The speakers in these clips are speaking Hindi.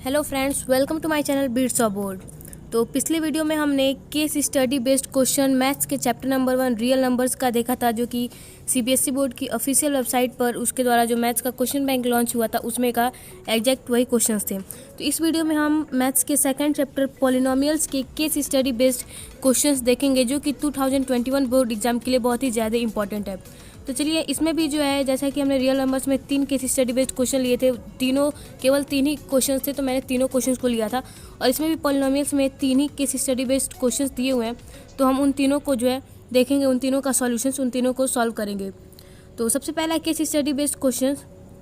Hello friends, welcome to my channel beats of board. तो पिछले वीडियो में हमने case study based question maths के चैप्टर नंबर 1 रियल नंबर्स का देखा था, जो कि सीबीएसई बोर्ड की ऑफिशियल वेबसाइट पर उसके द्वारा जो मैथ्स का क्वेश्चन बैंक लॉन्च हुआ था उसमें का एग्जैक्ट वही क्वेश्चंस थे। तो इस वीडियो में हम मैथ्स के सेकंड चैप्टर पॉलिनोमियल्स के केस स्टडी बेस्ड क्वेश्चंस देखेंगे, जो कि 2021 बोर्ड एग्जाम के लिए बहुत ही ज़्यादा इंपॉर्टेंट है। तो चलिए, इसमें भी जो है जैसा कि हमने रियल नंबर्स में 3 केस स्टडी बेस्ड क्वेश्चन लिए थे, केवल 3 ही क्वेश्चन थे, तो मैंने तीनों क्वेश्चंस को लिया था। और इसमें भी पॉलिनोमियल्स में 3 ही केस स्टडी बेस्ड क्वेश्चंस दिए हुए हैं, तो हम उन तीनों को जो है देखेंगे, उन तीनों का सॉल्यूशंस, उन तीनों को सॉल्व करेंगे। तो सबसे पहला केस स्टडी बेस्ड क्वेश्चन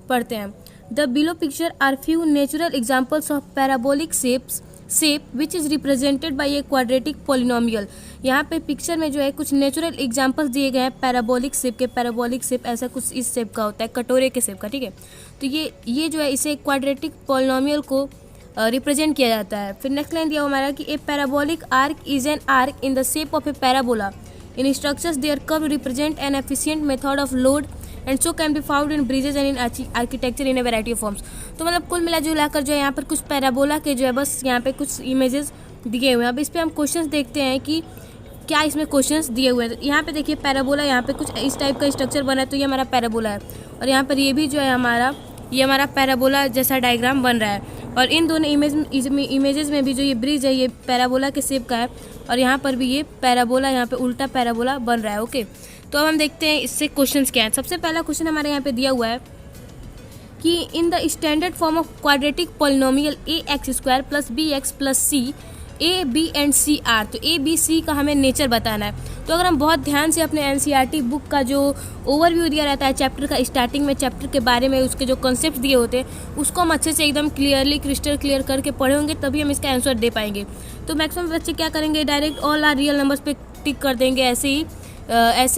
पढ़ते हैं। The below picture are few natural examples of parabolic shape which is represented by a quadratic polynomial. यहाँ पे पिक्चर में जो है कुछ नेचुरल एग्जांपल्स दिए गए हैं पैराबोलिक शेप के। पैराबोलिक शेप ऐसा कुछ इस शेप का होता है, कटोरे के शेप का, ठीक है। तो ये जो है इसे क्वाड्रेटिक पॉलिनोमियल को रिप्रेजेंट किया जाता है। फिर नेक्स्ट लाइन दिया हुआ हमारा कि a parabolic arch is an arch in the shape of a parabola in structures their curve represent an efficient method of load and so can be found in bridges and in architecture in a variety of forms. तो मतलब कुल मिला जुलाकर जो है यहाँ पर कुछ पैराबोला के जो है बस यहाँ पे कुछ इमेजेस दिए हुए हैं। अब इस पर हम क्वेश्चंस देखते हैं कि क्या इसमें क्वेश्चंस दिए हुए हैं। यहाँ पे देखिए पैराबोला, यहाँ पे कुछ इस टाइप का स्ट्रक्चर बना है, तो ये हमारा पैराबोला है। और यहाँ पर ये भी जो है हमारा पैराबोला जैसा डायग्राम बन रहा है। और इन दोनों इमेजेस में भी जो ये ब्रिज है ये पैराबोला के शेप का है, और यहाँ पर भी ये पैराबोला, यहाँ पे उल्टा पैराबोला बन रहा है। ओके, तो अब हम देखते हैं इससे क्वेश्चंस क्या है। सबसे पहला क्वेश्चन हमारे यहाँ पे दिया हुआ है कि in the standard form of quadratic polynomial ax² + bx + c a b and c are. तो ए बी सी का हमें नेचर बताना है। तो अगर हम बहुत ध्यान से अपने एनसीईआरटी बुक का जो ओवरव्यू दिया रहता है चैप्टर का, स्टार्टिंग में चैप्टर के बारे में उसके जो कॉन्सेप्ट दिए होते हैं उसको हम अच्छे से एकदम क्लियरली क्रिस्टल क्लियर करके पढ़े होंगे, तभी हम इसका आंसर दे पाएंगे। तो मैक्सिमम बच्चे क्या करेंगे, direct all are real numbers पे टिक कर देंगे, ऐसे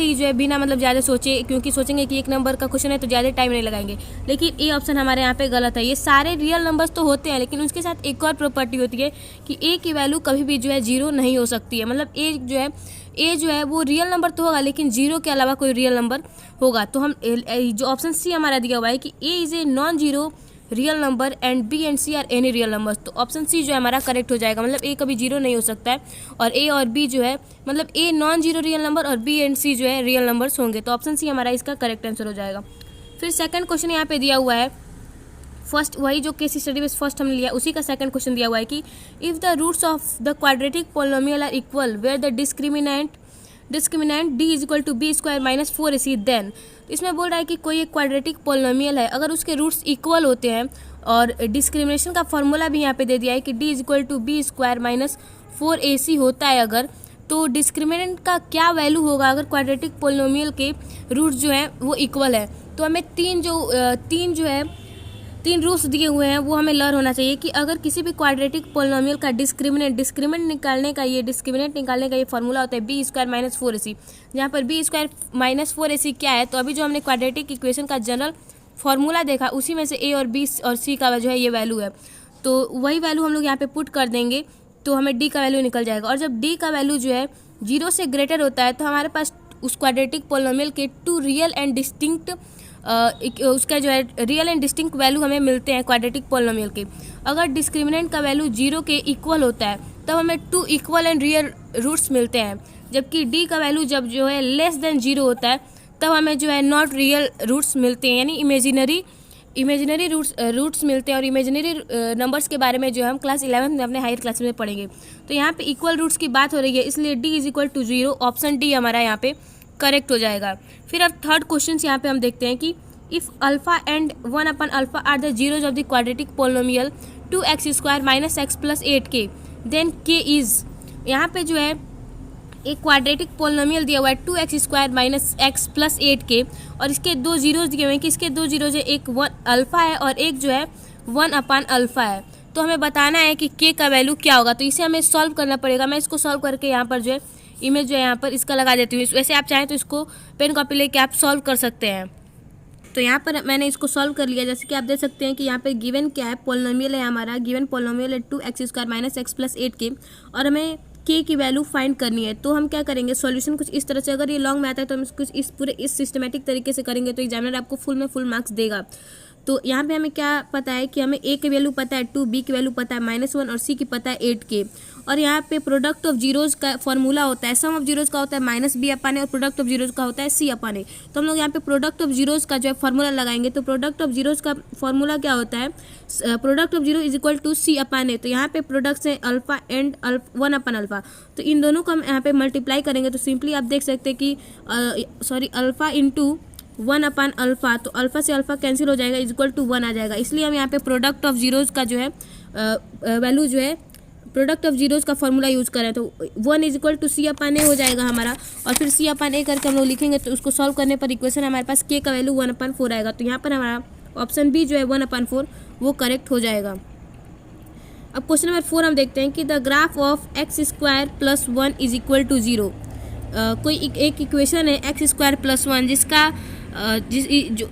ही जो है बिना मतलब ज़्यादा सोचे, क्योंकि सोचेंगे कि एक नंबर का क्वेश्चन है तो ज़्यादा टाइम नहीं लगाएंगे। लेकिन ये ऑप्शन हमारे यहाँ पे गलत है। ये सारे रियल नंबर्स तो होते हैं, लेकिन उसके साथ एक और प्रॉपर्टी होती है कि ए की वैल्यू कभी भी जो है 0 नहीं हो सकती है। मतलब ए जो है वो रियल नंबर तो होगा, लेकिन 0 के अलावा कोई रियल नंबर होगा। तो हम जो ऑप्शन सी हमारा दिया हुआ है कि a is a non zero real number and b and c are any real number, तो ऑप्शन सी जो है हमारा करेक्ट हो जाएगा। मतलब ए कभी 0 नहीं हो सकता है, और ए और बी जो है मतलब ए नॉन जीरो रियल नंबर और बी एंड सी जो है रियल नंबर्स होंगे। तो ऑप्शन सी हमारा इसका करेक्ट आंसर हो जाएगा। फिर सेकंड क्वेश्चन यहाँ पे दिया हुआ है, फर्स्ट वही जो केस स्टडी में फर्स्ट हमने लिया उसी का सेकंड क्वेश्चन दिया हुआ है कि if the roots of the quadratic polynomial are equal where the discriminant d is equal to b² - 4ac, then इसमें बोल रहा है कि कोई एक क्वाड्रेटिक पॉलिनोमियल है, अगर उसके रूट्स इक्वल होते हैं, और डिस्क्रिमिनेशन का फॉर्मूला भी यहाँ पे दे दिया है कि d is equal to b² - 4ac होता है अगर, तो डिस्क्रिमिनेंट का क्या वैल्यू होगा अगर क्वाड्रेटिक पॉलिनोमियल के रूट्स जो हैं वो इक्वल है। तो हमें तीन रूट्स दिए हुए हैं वो हमें लर्न होना चाहिए कि अगर किसी भी क्वाड्रेटिक पॉलिनोमियल का डिस्क्रिमिनेंट निकालने का ये फार्मूला होता है b² - 4ac, जहाँ पर b² - 4ac क्या है। तो अभी जो हमने क्वाड्रेटिक इक्वेशन का जनरल फार्मूला देखा उसी में से a और b और c का जो है ये वैल्यू है, तो वही वैल्यू हम लोग यहाँ पे पुट कर देंगे, तो हमें d का वैल्यू निकल जाएगा। और जब d का वैल्यू जो है 0 से ग्रेटर होता है तो हमारे पास उस क्वाड्रेटिक पॉलिनोमियल के टू रियल एंड डिस्टिंक्ट उसका जो है रियल एंड डिस्टिंक्ट वैल्यू हमें मिलते हैं क्वाड्रेटिक पॉलिनोमियल के। अगर डिस्क्रिमिनेंट का वैल्यू 0 के इक्वल होता है तब हमें 2 इक्वल एंड रियल रूट्स मिलते हैं, जबकि d का वैल्यू जब जो है लेस देन 0 होता है तब हमें जो है नॉट रियल रूट्स मिलते हैं, यानी इमेजिनरी रूट्स मिलते हैं। और इमेजिनरी नंबर्स के बारे में जो हम क्लास 11 में अपने हायर क्लास में पढ़ेंगे। तो यहाँ पे इक्वल रूट्स की बात हो रही है, इसलिए d is equal to 0, option d हमारा यहाँ पे करेक्ट हो जाएगा। फिर अब थर्ड क्वेश्चन यहाँ पे हम देखते हैं कि इफ़ अल्फा एंड 1/अल्फा are the zeros of the quadratic polynomial 2x² - x + 8k, then k is, यहाँ पे जो है एक क्वाड्रेटिक पॉलिनोमियल दिया हुआ है 2x² - x + 8k, और इसके दो जीरोज दिए हुए हैं कि इसके दो जीरोज है, एक 1 अल्फा है और एक जो है 1/अल्फा है। तो हमें बताना है कि k का वैल्यू क्या होगा, तो इसे हमें सॉल्व करना पड़ेगा। मैं इसको सॉल्व करके यहाँ पर जो है इमेज जो है यहाँ पर इसका लगा देती हूँ। वैसे आप चाहें तो इसको पेन कॉपी लेके आप सॉल्व कर सकते हैं। तो यहाँ पर मैंने इसको सॉल्व कर लिया। जैसे कि आप देख सकते हैं कि यहाँ पर गिवन क्या है, पॉलिनोमियल है हमारा, गिवन पॉलिनोमियल है 2x² - x + 8k, और हमें k की वैल्यू फाइंड करनी है। तो हम क्या करेंगे, सॉल्यूशन कुछ इस तरह से, अगर ये लॉन्ग में आता है तो हम कुछ इस सिस्टमेटिक तरीके से करेंगे तो एग्जामिनर आपको फुल मार्क्स देगा। तो यहाँ पे हमें क्या पता है कि हमें ए की वैल्यू पता है 2, बी की वैल्यू पता है -1 और सी की पता है 8k। और यहाँ पे प्रोडक्ट ऑफ जीरोज का फॉर्मूला होता है, सम ऑफ जीरोज का होता है -b/a और प्रोडक्ट ऑफ जीरोज का होता है c/a। तो हम लोग यहाँ पे प्रोडक्ट ऑफ जीरोज का जो है फॉर्मूला लगाएंगे। तो प्रोडक्ट ऑफ जीरोज का फॉर्मूला क्या होता है, product of zero is equal to c/a। तो यहाँ पे प्रोडक्ट्स हैं अल्फा एंड 1/α। तो इन दोनों को हम यहाँ पे मल्टीप्लाई करेंगे तो सिंपली आप देख सकते हैं कि अल्फा इंटू 1/α, तो अल्फा से अल्फा कैंसिल हो जाएगा, इज इक्वल टू 1 आ जाएगा। इसलिए हम यहाँ पे प्रोडक्ट ऑफ जीरोज का जो है वैल्यू जो है प्रोडक्ट ऑफ जीरोज का फॉर्मूला यूज करें तो 1 इज इक्वल टू c/a हो जाएगा हमारा। और फिर c/a करके हम लोग लिखेंगे तो उसको सॉल्व करने पर इक्वेशन हमारे पास k का वैल्यू 1/4 आएगा। तो यहाँ पर हमारा ऑप्शन बी जो है 1/4 वो करेक्ट हो जाएगा। अब क्वेश्चन नंबर 4 हम देखते हैं कि the graph of x² + 1 is equal to 0। कोई एक इक्वेशन है x² + 1 जिसका जो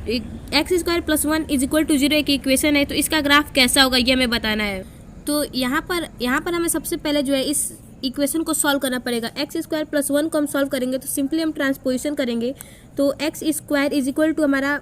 x² + 1 इज इक्वल टू 0 एक इक्वेशन है, तो इसका ग्राफ कैसा होगा ये हमें बताना है। तो यहाँ पर हमें सबसे पहले जो है इस इक्वेशन को सॉल्व करना पड़ेगा। x² + 1 को हम सॉल्व करेंगे तो सिंपली हम ट्रांसपोजिशन करेंगे तो x² इज इक्वल टू हमारा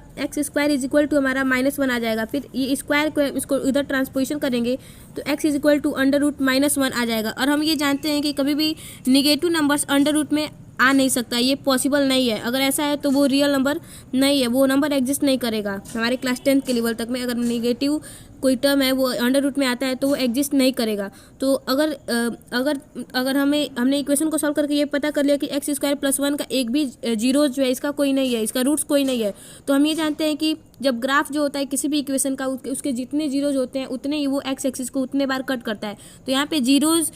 -1 आ जाएगा। फिर ये स्क्वायर को इसको इधर ट्रांसपोजिशन करेंगे तो x इज इक्वल टू √-1 आ जाएगा। और हम ये जानते हैं कि कभी भी निगेटिव नंबर्स अंडर रूट में आ नहीं सकता, ये पॉसिबल नहीं है। अगर ऐसा है तो वो रियल नंबर नहीं है, वो नंबर एग्जिस्ट नहीं करेगा। हमारे क्लास 10th के लेवल तक में अगर नेगेटिव कोई टर्म है वो अंडर रूट में आता है तो वो एग्जिस्ट नहीं करेगा। तो अगर हमने इक्वेशन को सॉल्व करके ये पता कर लिया कि x² + 1 का एक भी जीरो जो है इसका कोई नहीं है, इसका रूट्स कोई नहीं है, तो हम ये जानते हैं कि जब ग्राफ जो होता है किसी भी इक्वेशन का उसके जितने जीरोज होते हैं उतने ही वो एक्स एक्सिस को उतने बार कट करता है। तो यहाँ पे जीरोज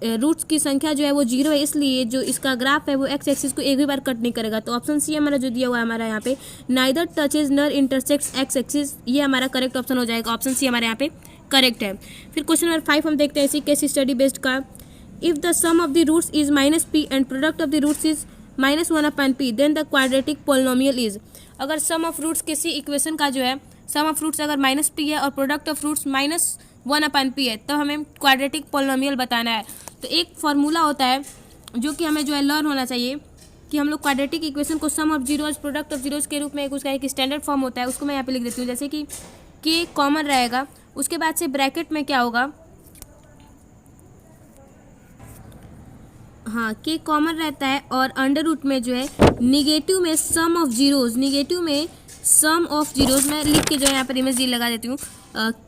रूट्स की संख्या जो है वो 0 है, इसलिए जो इसका ग्राफ है वो एक्स एक्सिस को एक भी बार कट नहीं करेगा। तो ऑप्शन सी हमारा जो दिया हुआ है हमारा यहाँ पे नाइदर टचेज नर इंटरसेक्ट्स एक्स एक्सिस, ये हमारा करेक्ट ऑप्शन हो जाएगा। ऑप्शन सी हमारे यहाँ पे करेक्ट है। फिर क्वेश्चन नंबर 5 हम देखते हैं इसी केस स्टडी बेस्ड का। If the sum of the roots is -p and product of the roots is -1/p then the quadratic polynomial is. अगर सम ऑफ रूट्स किसी इक्वेशन का जो है सम ऑफ रूट्स अगर -p है और प्रोडक्ट ऑफ रूट्स -1/p है तो हमें क्वाड्रेटिक पोलिनोमियल बताना है। तो एक फार्मूला होता है जो कि हमें जो है लर्न होना चाहिए कि हम लोग क्वाड्रेटिक इक्वेशन को sum of zeros product of zeros के रूप में उसका एक स्टैंडर्ड फॉर्म होता है, उसको मैं यहाँ पे लिख देती हूँ। जैसे कि k कॉमन रहेगा, उसके बाद से ब्रैकेट में क्या होगा, हाँ k कॉमन रहता है और अंडर रूट में जो है निगेटिव में सम ऑफ जीरोज, निगेटिव में सम ऑफ जीरोज मैं लिख के जो है यहाँ पर इमेज लगा देती हूँ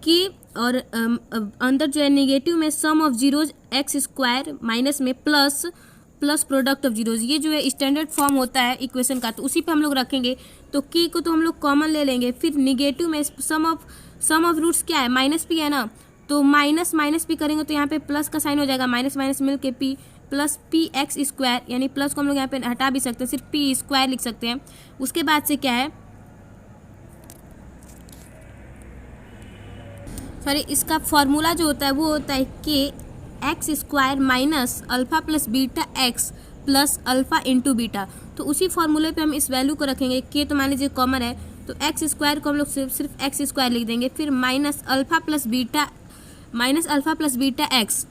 k और अंदर जो है निगेटिव में सम ऑफ जीरोज x² माइनस में प्लस प्रोडक्ट ऑफ जीरोज, ये जो है स्टैंडर्ड फॉर्म होता है इक्वेशन का, तो उसी पे हम लोग रखेंगे। तो k को तो हम लोग कॉमन ले लेंगे, फिर निगेटिव में सम ऑफ रूट्स क्या है -p है ना, तो माइनस p करेंगे तो यहाँ पे प्लस का साइन हो जाएगा, माइनस माइनस मिल के p प्लस px², यानी प्लस को हम लोग यहाँ पे हटा भी सकते हैं, सिर्फ p² लिख सकते हैं। उसके बाद से क्या है सॉरी इसका फॉर्मूला जो होता है वो होता है कि x² minus alpha plus beta x plus alpha into beta. तो उसी फॉर्मूले पे हम इस वैल्यू को रखेंगे, k तो मान लीजिए कॉमन है तो x² को हम लोग सिर्फ x² लिख देंगे, फिर minus alpha plus beta x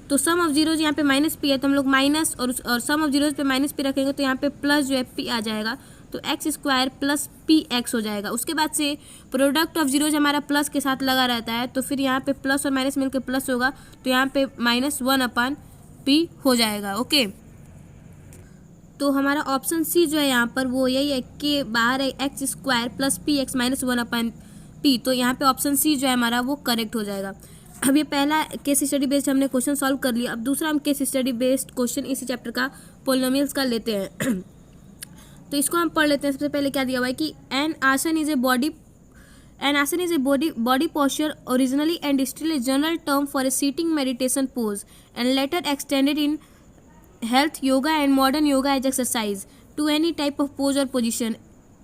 तो सम ऑफ जीरोज यहाँ पे -p है तो हम लोग माइनस और सम ऑफ जीरोज पे -p रखेंगे तो यहाँ पे प्लस जो है p आ जाएगा, तो x² प्लस px हो जाएगा। उसके बाद से प्रोडक्ट ऑफ जीरोज हमारा प्लस के साथ लगा रहता है, तो फिर यहाँ पे प्लस और माइनस मिलकर प्लस होगा, तो यहाँ पे -1/p हो जाएगा। ओके, तो हमारा ऑप्शन सी जो है यहाँ पर वो यही है कि बाहर है x² प्लस px -1/p, तो यहाँ पे ऑप्शन सी जो है हमारा वो करेक्ट हो जाएगा। अब ये पहला केस स्टडी बेस्ड हमने क्वेश्चन सॉल्व कर लिया। अब दूसरा हम केस स्टडी बेस्ड क्वेश्चन इसी चैप्टर का पोलिनोमियल्स का लेते हैं तो इसको हम पढ़ लेते हैं। सबसे पहले क्या दिया हुआ है कि एन आसन is a body posture originally and still a general term for a sitting meditation pose and later extended in health yoga and modern yoga as exercise to any type of pose or position,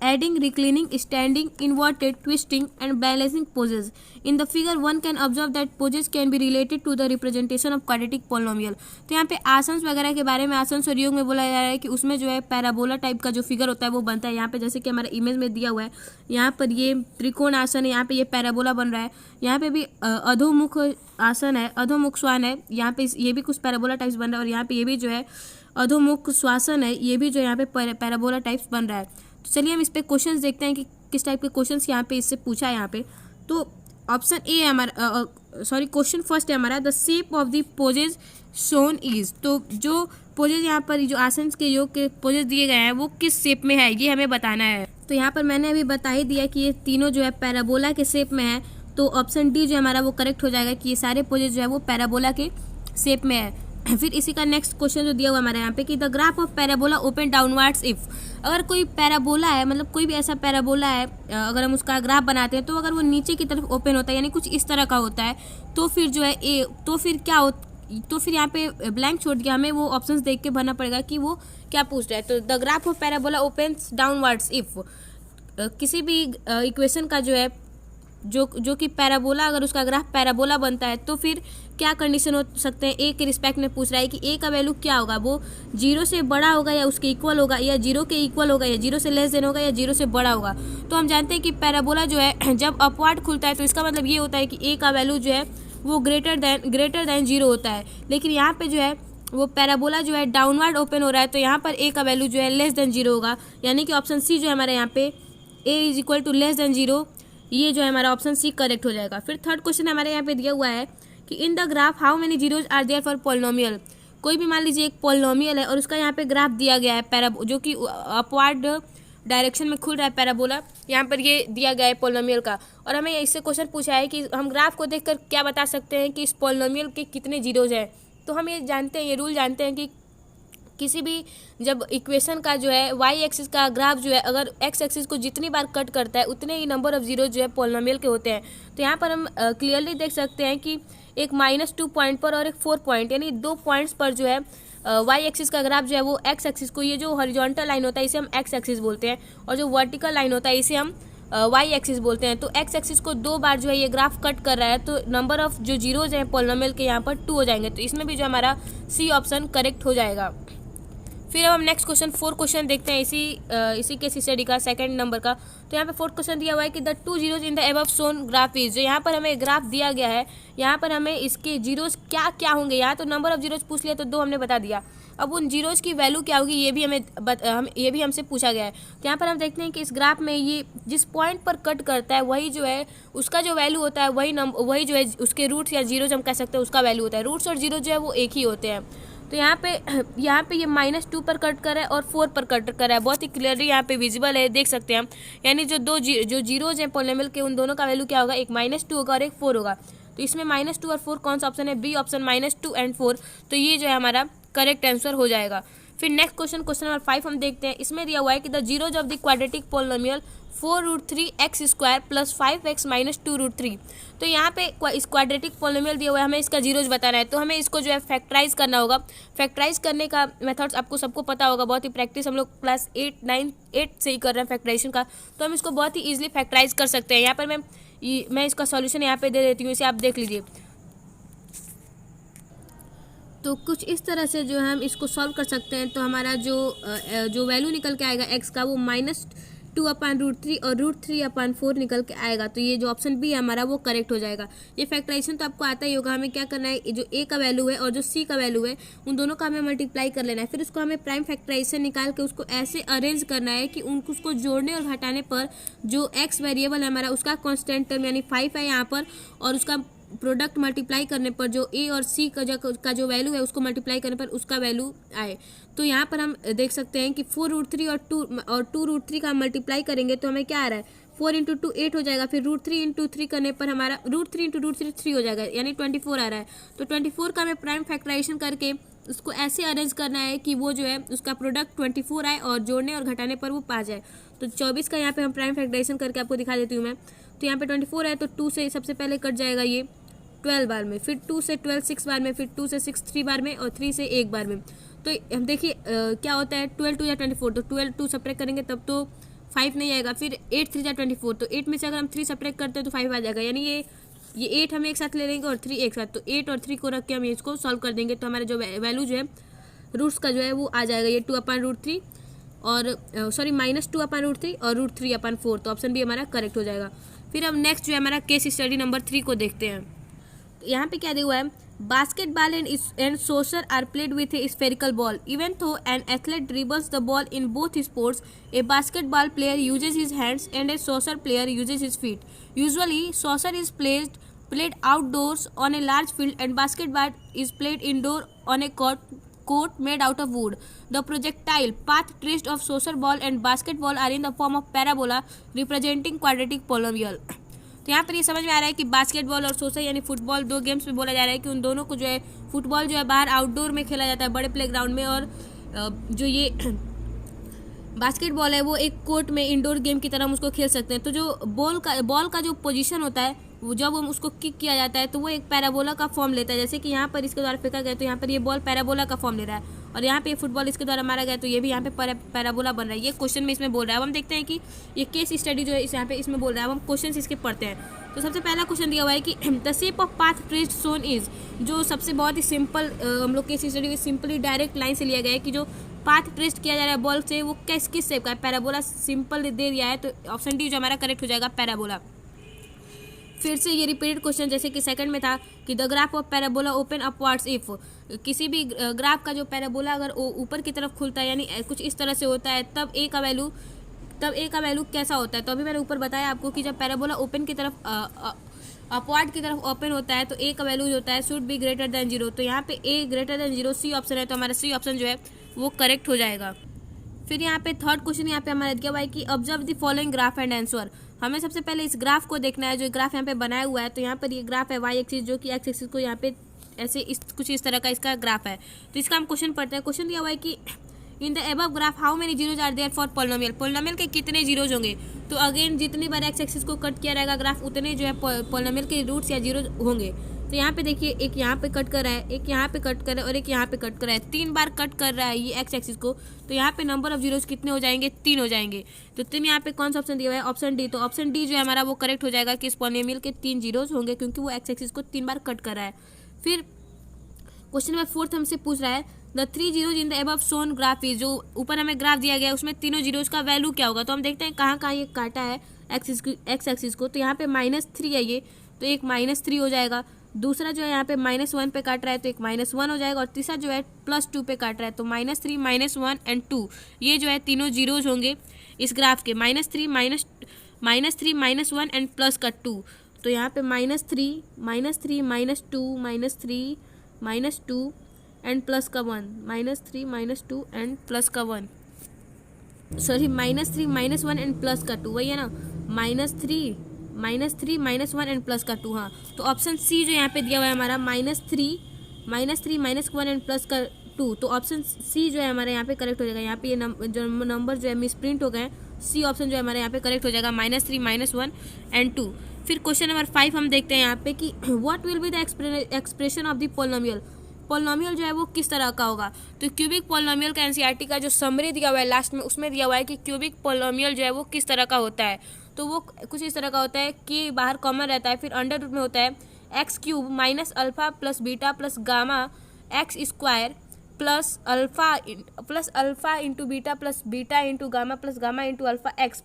adding reclining, standing, inverted, twisting and balancing poses. In the figure one can observe that poses can be related to the representation of quadratic polynomial. तो यहाँ पे आसन्स वगैरह के बारे में आसन्स और योग में बोला जा रहा है कि उसमें जो है पैराबोला टाइप का जो फिगर होता है वो बनता है। यहाँ पे जैसे कि हमारे इमेज में दिया हुआ है, यहाँ पर ये त्रिकोण आसन है, यहाँ पे ये पैराबोला बन रहा है, यहाँ पे भी अधोमुख आसन है, अधोमुख श्वान है, यहाँ पे ये भी कुछ पैराबोला टाइप्स बन रहा है, और यहाँ पे ये भी जो है अधोमुख श्वासन है, ये भी जो यहाँ पे पैराबोला टाइप्स बन रहा है। तो चलिए हम इस पे क्वेश्चंस देखते हैं कि किस टाइप के क्वेश्चन यहाँ पे इससे पूछा है यहाँ पे। तो ऑप्शन ए है हमारा, क्वेश्चन फर्स्ट है हमारा, the shape of the poses shown is. तो जो पोजेज यहाँ पर जो आसन के योग के पोजेज दिए गए हैं वो किस शेप में है ये हमें बताना है। तो यहाँ पर मैंने अभी बता ही दिया कि ये तीनों जो है पैराबोला के शेप में है। तो ऑप्शन डी जो हमारा वो करेक्ट हो जाएगा कि ये सारे पोजेज जो है वो पैराबोला के शेप में है। फिर इसी का नेक्स्ट क्वेश्चन जो दिया हुआ हमारे यहाँ पे कि the graph of parabola open downwards if. अगर कोई पैराबोला है, मतलब कोई भी ऐसा पैराबोला है, अगर हम उसका ग्राफ बनाते हैं तो अगर वो नीचे की तरफ ओपन होता है यानी कुछ इस तरह का होता है, तो फिर जो है तो फिर क्या तो फिर यहाँ पे ब्लैंक छोड़ दिया, हमें वो ऑप्शंस देख के भरना पड़ेगा कि वो क्या पूछ रहा है। तो the graph of parabola opens downwards if, किसी भी इक्वेशन का जो है जो कि पैराबोला, अगर उसका ग्राफ पैराबोला बनता है तो फिर क्या कंडीशन हो सकते हैं। ए के रिस्पेक्ट में पूछ रहा है कि ए का वैल्यू क्या होगा, वो 0 से बड़ा होगा या उसके इक्वल होगा, या 0 के इक्वल होगा, या 0 से लेस देन होगा, या 0 से बड़ा होगा। तो हम जानते हैं कि पैराबोला जो है जब अपवर्ड खुलता है तो इसका मतलब ये होता है कि ए का वैल्यू जो है वो ग्रेटर देन 0 होता है। लेकिन यहाँ पे जो है वो पैराबोला जो है डाउनवर्ड ओपन हो रहा है, तो यहाँ पर ए का वैल्यू जो है लेस देन 0 होगा, यानी कि ऑप्शन सी जो है हमारे यहाँ पे A is equal to less than 0, ये जो है हमारा ऑप्शन सी करेक्ट हो जाएगा। फिर थर्ड क्वेश्चन हमारे यहाँ पे दिया हुआ है कि in the graph how many zeros are there for polynomial. कोई भी मान लीजिए एक पॉलिनोमियल है और उसका यहाँ पे ग्राफ दिया गया है जो कि अपवर्ड डायरेक्शन में खुल रहा है पैराबोला, यहाँ पर ये दिया गया है पॉलिनोमियल का, और हमें इससे क्वेश्चन पूछा है कि हम ग्राफ को देखकर क्या बता सकते हैं कि इस पॉलिनोमियल के कितने जीरोज हैं। तो हम ये जानते हैं, ये रूल जानते हैं कि किसी भी जब इक्वेशन का जो है वाई एक्सिस का ग्राफ जो है अगर एक्स एक्सिस को जितनी बार कट करता है उतने ही नंबर ऑफ जीरो जो है पॉलिनोमियल के होते हैं। तो यहाँ पर हम क्लियरली देख सकते हैं कि एक -2 पॉइंट पर और एक 4 पॉइंट यानी 2 पॉइंट्स पर जो है वाई एक्सिस का ग्राफ जो है वो एक्स एक्सिस को, ये जो हॉरिजॉन्टल लाइन होता है इसे हम एक्स एक्सिस बोलते हैं, और जो वर्टिकल लाइन होता है इसे हम वाई एक्सिस बोलते हैं। तो एक्स एक्सिस को 2 बार जो है ये ग्राफ कट कर रहा है, तो नंबर ऑफ जो जीरोज हैं पॉलिनोमियल के यहाँ पर 2 हो जाएंगे। तो इसमें भी जो हमारा सी ऑप्शन करेक्ट हो जाएगा। फिर अब हम नेक्स्ट क्वेश्चन 4 क्वेश्चन देखते हैं इसी केस स्टडी का सेकंड नंबर का। तो यहाँ पे 4th क्वेश्चन दिया हुआ है कि the 2 zeros in the above shown graph is. जो यहाँ पर हमें ग्राफ दिया गया है, यहाँ पर हमें इसके जीरोज क्या क्या होंगे। यहाँ तो नंबर ऑफ जीरोज पूछ लिया तो 2 हमने बता दिया, अब उन जीरोज की वैल्यू क्या होगी ये भी हमसे पूछा गया है। तो यहाँ पर हम देखते हैं कि इस ग्राफ में ये जिस पॉइंट पर कट करता है वही जो है उसका जो वैल्यू होता है वही जो है उसके रूट्स या जीरोज हम कह सकते हैं उसका वैल्यू होता है। रूट्स और जीरो जो है वो एक ही होते हैं। तो यहाँ पे ये -2 पर कट कर रहा है और 4 पर कट कर रहा है, बहुत ही क्लियरली यहाँ पे विजिबल है, देख सकते हैं हम। यानी जो जीरोज हैं पॉलिनोमियल के उन दोनों का वैल्यू क्या होगा, एक -2 होगा और एक 4 होगा। तो इसमें -2 और 4 कौन सा ऑप्शन है, बी ऑप्शन -2 एंड 4। तो ये जो है हमारा करेक्ट आंसर हो जाएगा। फिर नेक्स्ट क्वेश्चन नंबर 5 हम देखते हैं। इसमें दिया हुआ है कि the zeros of the quadratic polynomial 4√3x² + 5x - 2√3। तो यहाँ पे इस क्वाड्रेटिक पॉलिनोमियल दिया हुआ है, हमें इसका जीरोज बताना है। तो हमें इसको जो है फैक्टराइज करना होगा। फैक्टराइज करने का मेथड्स आपको सबको पता होगा, बहुत ही प्रैक्टिस हम लोग क्लास 8 से ही कर रहे हैं फैक्टराइजेशन का। तो हम इसको बहुत ही ईजिली फैक्टराइज कर सकते हैं। यहाँ पर मैं इसका सॉल्यूशन यहाँ पे दे देती हूँ, इसे आप देख लीजिए। तो कुछ इस तरह से जो है हम इसको सॉल्व कर सकते हैं। तो हमारा जो वैल्यू निकल के आएगा x का वो -2/√3 और √3/4 निकल के आएगा। तो ये जो ऑप्शन बी है हमारा वो करेक्ट हो जाएगा। ये फैक्टराइजेशन तो आपको आता ही होगा। हमें क्या करना है, जो a का वैल्यू है और जो c का वैल्यू है उन दोनों का हमें मल्टीप्लाई कर लेना है। फिर उसको हमें प्राइम फैक्टराइजेशन निकाल के उसको ऐसे अरेंज करना है कि उसको जोड़ने और घटाने पर जो x वेरिएबल है हमारा उसका कॉन्स्टेंट टर्म यानी 5 है यहाँ पर, और उसका प्रोडक्ट मल्टीप्लाई करने पर जो a और c का जो वैल्यू है उसको मल्टीप्लाई करने पर उसका वैल्यू आए। तो यहाँ पर हम देख सकते हैं कि 4√3 और 2√3 का मल्टीप्लाई करेंगे तो हमें क्या आ रहा है, 4 × 2 8 हो जाएगा। फिर √3 × 3 करने पर हमारा √3 × √3 3 हो जाएगा, यानी 24 आ रहा है। तो 24 का हमें प्राइम फैक्टराइजेशन करके उसको ऐसे अरेंज करना है कि वो जो है उसका प्रोडक्ट 24 आए और जोड़ने और घटाने पर वो 5 आए। तो 24 का यहाँ पे हम प्राइम फैक्टराइजेशन करके आपको दिखा देती हूँ मैं। तो यहाँ पे 24 है तो 2 से सबसे पहले कट जाएगा ये 12 बार में, फिर 2 से 12 6 बार में, फिर 2 से 6 3 बार में और 3 से 1 बार में। तो हम देखिए क्या होता है, 12 2 या 24, तो 12 2 सब्ट्रैक्ट करेंगे तब तो 5 नहीं आएगा। फिर 8 3 या 24, तो 8 में से अगर हम 3 सब्ट्रैक्ट करते हैं तो 5 आ जाएगा, यानी ये 8 हम एक साथ ले लेंगे और 3 एक साथ। तो 8 और 3 को रख के हम इसको सॉल्व कर देंगे तो हमारा जो वैल्यू जो है रूट्स का जो है वो आ जाएगा ये 2/√3 और -2/√3 और √3/4। तो ऑप्शन बी हमारा करेक्ट हो जाएगा। फिर हम नेक्स्ट जो है हमारा केस स्टडी नंबर 3 को देखते हैं। यहाँ पे क्या दिया हुआ है, Basketball and soccer are played with a spherical ball. Even though an athlete dribbles the ball in both sports, a basketball player uses his hands and a soccer player uses his feet. Usually, soccer is played outdoors on a large field and basketball is played indoor on a court made out of wood. The projectile path traced of soccer ball and basketball are in the form of parabola representing quadratic polynomial. तो यहाँ पर ये समझ में आ रहा है कि बास्केटबॉल और सोसर यानी फुटबॉल दो गेम्स में बोला जा रहा है कि उन दोनों को जो है फुटबॉल जो है बाहर आउटडोर में खेला जाता है बड़े प्लेग्राउंड में, और जो ये बास्केटबॉल है वो एक कोर्ट में इंडोर गेम की तरह हम उसको खेल सकते हैं। तो जो बॉल का जो पोजीशन होता है वो जब हम उसको किक किया जाता है तो वो एक पैराबोला का फॉर्म लेता है, जैसे कि यहाँ पर इसके द्वारा फेंका गया तो यहाँ पर ये बॉल पैराबोला का फॉर्म ले रहा है, और यहाँ पे फुटबॉल इसके द्वारा मारा गया तो ये भी यहाँ पे पैराबोला बन रहा है। ये क्वेश्चन में इसमें बोल रहा है। अब हम देखते हैं कि ये केस स्टडी जो है इस यहाँ पे इसमें बोल रहा है। अब हम क्वेश्चन इसके पढ़ते हैं। तो सबसे पहला क्वेश्चन दिया हुआ है कि the shape of path traced shown is, जो सबसे बहुत ही सिंपल हम लोग केस स्टडी में सिंपली डायरेक्ट लाइन से लिया गया है कि जो पाथ ट्रेस्ड किया जा रहा है बॉल से वो किस शेप का है, पैराबोला सिंपल दे दिया है, तो ऑप्शन डी जो हमारा करेक्ट हो जाएगा पैराबोला। फिर से ये रिपीटेड क्वेश्चन जैसे कि सेकंड में था कि the graph of parabola open upwards if, किसी भी ग्राफ का जो पैराबोला अगर ऊपर की तरफ खुलता है यानी कुछ इस तरह से होता है तब ए का वैल्यू कैसा होता है। तो अभी मैंने ऊपर बताया आपको कि जब पैराबोला ओपन की तरफ अपवर्ड की तरफ ओपन होता है तो ए का वैल्यू जो होता है शुड बी ग्रेटर देन 0। तो यहाँ पे ए ग्रेटर देन 0 सी ऑप्शन है, तो हमारा सी ऑप्शन जो है वो करेक्ट हो जाएगा। फिर यहाँ पे थर्ड क्वेश्चन यहाँ पे हमारा दिया हुआ है कि observe the following graph and answer. हमें सबसे पहले इस ग्राफ को देखना है, जो ग्राफ यहाँ पे बनाया हुआ है। तो यहाँ पर ये ग्राफ है वाई एक्सिस, जो कि एक्स एक्सिस को यहाँ पे ऐसे कुछ इस तरह का इसका ग्राफ है। तो इसका हम क्वेश्चन पढ़ते हैं। क्वेश्चन दिया हुआ है कि in the above graph how many zeros are there for polynomial, polynomial के कितने जीरोज होंगे। तो अगेन जितनी बार एक्स एक्सिस को कट किया रहेगा ग्राफ उतने जो है पॉलिनोमियल के रूट्स या जीरोज होंगे। तो यहाँ पे देखिए एक यहाँ पे कट कर रहा है, एक यहाँ पे कट कर रहा है और एक यहाँ पे कट कर रहा है, 3 बार कट कर रहा है ये एक्स एक्सिस को। तो यहाँ पे नंबर ऑफ जीरोज कितने हो जाएंगे, 3 हो जाएंगे। तो 3 यहाँ पे कौन सा ऑप्शन दिया हुआ है, ऑप्शन डी। तो ऑप्शन डी जो है हमारा वो करेक्ट हो जाएगा कि इस पॉलिनोमियल के 3 जीरोज होंगे क्योंकि वो एक्स एक्सिस को 3 बार कट कर रहा है। फिर क्वेश्चन नंबर 4 हमसे पूछ रहा है the 3 zeros in the above shown graph is, जो ऊपर हमें ग्राफ दिया गया है उसमें तीनों जीरोज का वैल्यू क्या होगा। तो हम देखते हैं कहाँ कहाँ ये काटा है एक्स एक्सिस को। तो यहाँ पे -3 है ये, तो एक -3 हो जाएगा। दूसरा जो है यहाँ पे -1 पे काट रहा है तो एक -1 हो जाएगा, और तीसरा जो है +2 पे काट रहा है तो -3 -1 एंड 2 ये जो है तीनों जीरोज होंगे इस ग्राफ के। -3 -1 एंड प्लस का 2, तो यहाँ पे -3 -2 एंड प्लस का 1, -3 -2 एंड प्लस का 1, सॉरी -3 -1 एंड प्लस का 2, वही है ना, -3 -1 एंड प्लस का 2। हाँ, तो ऑप्शन सी जो यहाँ पे दिया हुआ है हमारा -3 -1 एंड प्लस का 2, तो ऑप्शन सी जो है हमारे यहाँ पे करेक्ट हो जाएगा। यहाँ पे ये नंबर जो है मिसप्रिंट हो गए, सी ऑप्शन जो है हमारे यहाँ पे करेक्ट हो जाएगा, -3 -1 एंड 2। फिर क्वेश्चन नंबर 5 हम देखते हैं यहाँ पे कि what will be the expression of the polynomial, polynomial जो है वो किस तरह का होगा। तो क्यूबिक पॉलिनोमियल का एनसीईआरटी का जो समरी दिया हुआ है लास्ट में उसमें दिया हुआ है कि क्यूबिक पॉलिनोमियल जो है वो किस तरह का होता है। तो वो कुछ इस तरह का होता है कि बाहर कॉमन रहता है, फिर अंडर रूट में होता है x³ minus alpha plus beta plus gamma x square plus alpha into beta into gamma into alpha x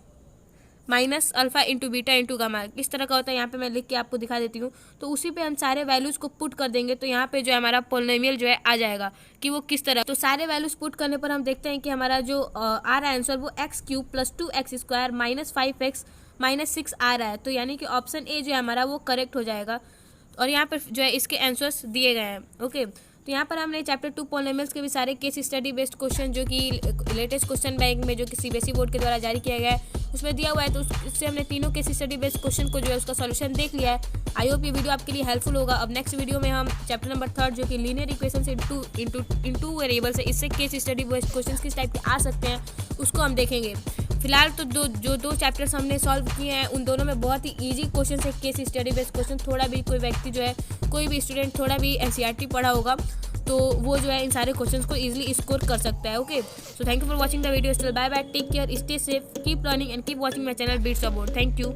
minus alpha into beta into gamma, इस तरह का होता है। यहाँ पे मैं लिख के आपको दिखा देती हूँ। तो उसी पे हम सारे वैल्यूज़ को पुट कर देंगे तो यहाँ पे जो है हमारा पॉलिनोमियल जो है आ जाएगा कि वो किस तरह। तो सारे वैल्यूज़ पुट करने पर हम देखते हैं कि हमारा जो आ रहा है आंसर वो x³ + 2x² - 5x - 6 आ रहा है। तो यानी कि ऑप्शन ए जो है हमारा वो करेक्ट हो जाएगा, और यहाँ पर जो है इसके आंसर्स दिए गए हैं। ओके, तो यहाँ पर हमने चैप्टर 2 पॉलिनोमियल्स के भी सारे केस स्टडी बेस्ड क्वेश्चन जो कि लेटेस्ट क्वेश्चन बैंक में जो कि सीबीएसई बोर्ड के द्वारा जारी किया गया है उसमें दिया हुआ है, तो उससे हमने तीनों केस स्टडी बेस्ड क्वेश्चन को जो है उसका सॉल्यूशन देख लिया है। आई होप ये वीडियो आपके लिए हेल्पफुल होगा। अब नेक्स्ट वीडियो में हम चैप्टर नंबर 3 जो कि लीनियर इक्वेशंस इनटू वेरिएबल्स है, इससे केस स्टडी बेस्ड क्वेश्चन किस टाइप के आ सकते हैं उसको हम देखेंगे। फिलहाल तो दो चैप्टर्स हमने सॉल्व किए हैं, उन दोनों में बहुत ही इजी क्वेश्चन है, केस स्टडी बेस्ड क्वेश्चन। थोड़ा भी कोई व्यक्ति जो है कोई भी स्टूडेंट थोड़ा भी एनसीईआरटी पढ़ा होगा तो वो जो है इन सारे क्वेश्चंस को इजीली स्कोर कर सकता है। Okay, so thank you for watching the video, still bye bye, take care, stay safe, keep learning and keep watching my channel beats of board. Thank you.